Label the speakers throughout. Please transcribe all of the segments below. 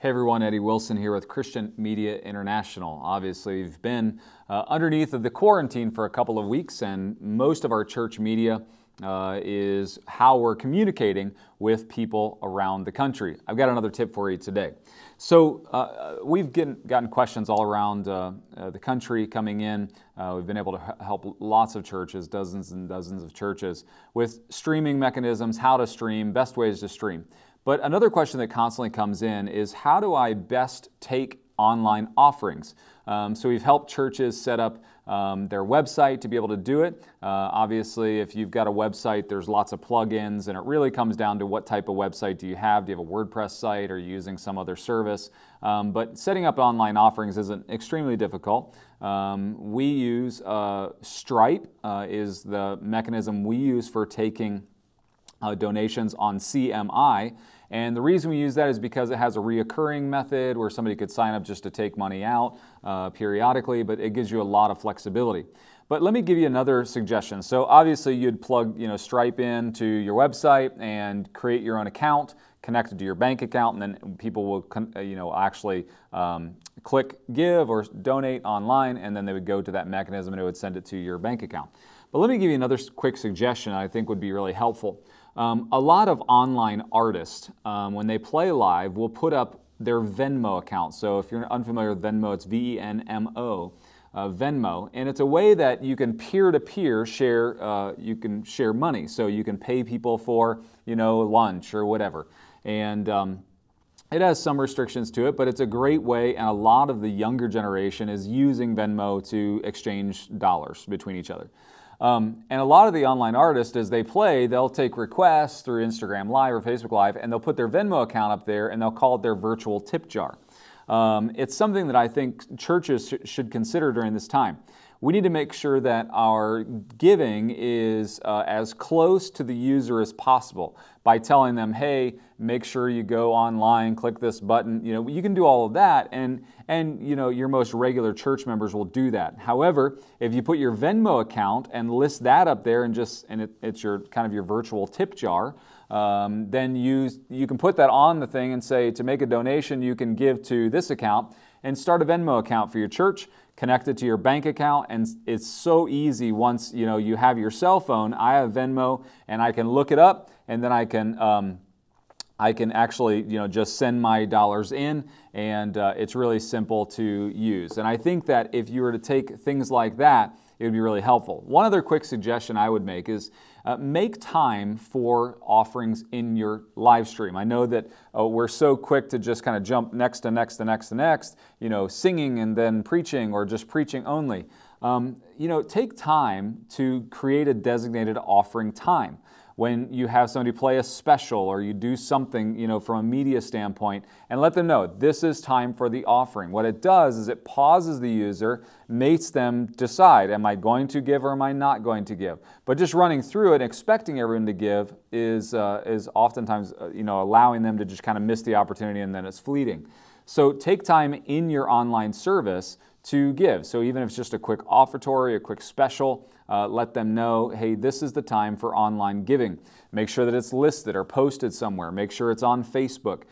Speaker 1: Hey everyone, Eddie Wilson here with Christian Media International. Obviously, we've been underneath of the quarantine for a couple of weeks, and most of our church media is how we're communicating with people around the country. I've got another tip for you today. So we've gotten questions all around the country coming in. We've been able to help lots of churches, dozens and dozens of churches, with streaming mechanisms, how to stream, best ways to stream. But another question that constantly comes in is, how do I best take online offerings? So we've helped churches set up their website to be able to do it. Obviously, if you've got a website, there's lots of plugins, and it really comes down to what type of website do you have. Do you have a WordPress site, or are you using some other service? But setting up online offerings isn't extremely difficult. We use Stripe is the mechanism we use for taking donations on CMI. And the reason we use that is because it has a reoccurring method where somebody could sign up just to take money out periodically, but it gives you a lot of flexibility. But let me give you another suggestion. So obviously you'd plug Stripe into your website and create your own account connected to your bank account, and then people will actually click give or donate online, and then they would go to that mechanism and it would send it to your bank account. But let me give you another quick suggestion I think would be really helpful. A lot of online artists, when they play live, will put up their Venmo account. So if you're unfamiliar with Venmo, it's V-E-N-M-O, Venmo. And it's a way that you can peer-to-peer share, you can share money. So you can pay people for, lunch or whatever. And it has some restrictions to it, but it's a great way, and a lot of the younger generation is using Venmo to exchange dollars between each other. And a lot of the online artists, as they play, they'll take requests through Instagram Live or Facebook Live, and they'll put their Venmo account up there, and they'll call it their virtual tip jar. It's something that I think churches should consider during this time. We need to make sure that our giving is as close to the user as possible by telling them, hey, make sure you go online, click this button. You can do all of that, and your most regular church members will do that. However, if you put your Venmo account and list that up there, and it's your kind of your virtual tip jar, then you can put that on the thing and say, to make a donation, you can give to this account, and start a Venmo account for your church. Connect it to your bank account, and it's so easy once you have your cell phone. I have Venmo, and I can look it up, and then I can actually just send my dollars in, and it's really simple to use. And I think that if you were to take things like that, it would be really helpful. One other quick suggestion I would make is make time for offerings in your live stream. I know that we're so quick to just kind of jump next to next to next to next, singing and then preaching, or just preaching only. Take time to create a designated offering time. When you have somebody play a special, or you do something, from a media standpoint, and let them know this is time for the offering. What it does is it pauses the user, makes them decide, am I going to give or am I not going to give? But just running through it, expecting everyone to give is oftentimes, allowing them to just kind of miss the opportunity, and then it's fleeting. So take time in your online service to give. So even if it's just a quick offertory, a quick special, let them know, hey, this is the time for online giving. Make sure that it's listed or posted somewhere. Make sure it's on Facebook.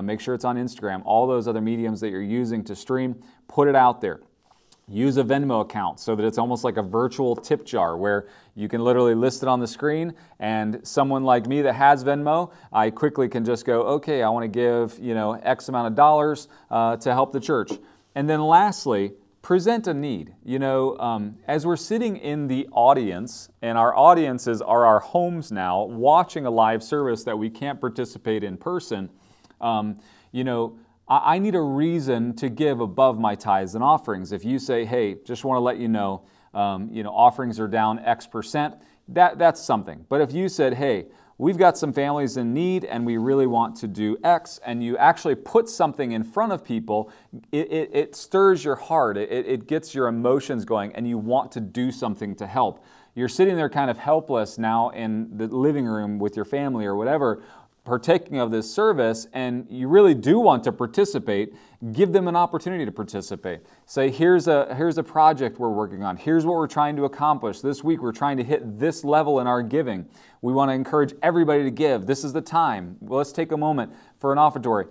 Speaker 1: Make sure it's on Instagram. All those other mediums that you're using to stream, put it out there. Use a Venmo account so that it's almost like a virtual tip jar where you can literally list it on the screen, and someone like me that has Venmo, I quickly can just go, okay, I want to give X amount of dollars to help the church. And then lastly, present a need. As we're sitting in the audience, and our audiences are our homes now, watching a live service that we can't participate in person, I need a reason to give above my tithes and offerings. If you say, hey, just want to let you know, offerings are down X%, that's something. But if you said, hey, we've got some families in need and we really want to do X, and you actually put something in front of people, it stirs your heart, it gets your emotions going, and you want to do something to help. You're sitting there kind of helpless now in the living room with your family or whatever. partaking of this service and you really do want to participate, give them an opportunity to participate. Say, here's a project we're working on. Here's what we're trying to accomplish. This week we're trying to hit this level in our giving. We want to encourage everybody to give. This is the time. Well, let's take a moment for an offertory.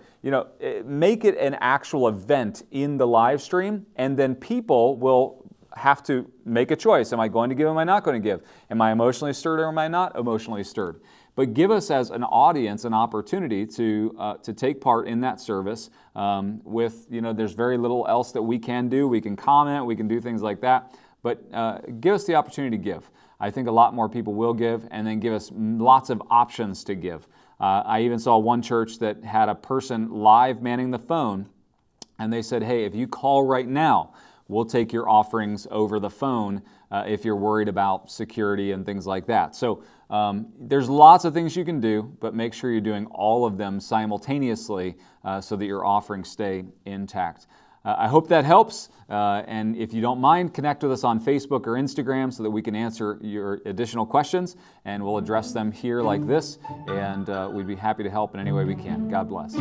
Speaker 1: Make it an actual event in the live stream, and then people will have to make a choice. Am I going to give? Am I not going to give? Am I emotionally stirred or am I not emotionally stirred? But give us as an audience an opportunity to take part in that service. There's very little else that we can do. We can comment, we can do things like that. But give us the opportunity to give. I think a lot more people will give, and then give us lots of options to give. I even saw one church that had a person live manning the phone, and they said, hey, if you call right now, we'll take your offerings over the phone if you're worried about security and things like that. So there's lots of things you can do, but make sure you're doing all of them simultaneously so that your offerings stay intact. I hope that helps, and if you don't mind, connect with us on Facebook or Instagram so that we can answer your additional questions, and we'll address them here like this, and we'd be happy to help in any way we can. God bless.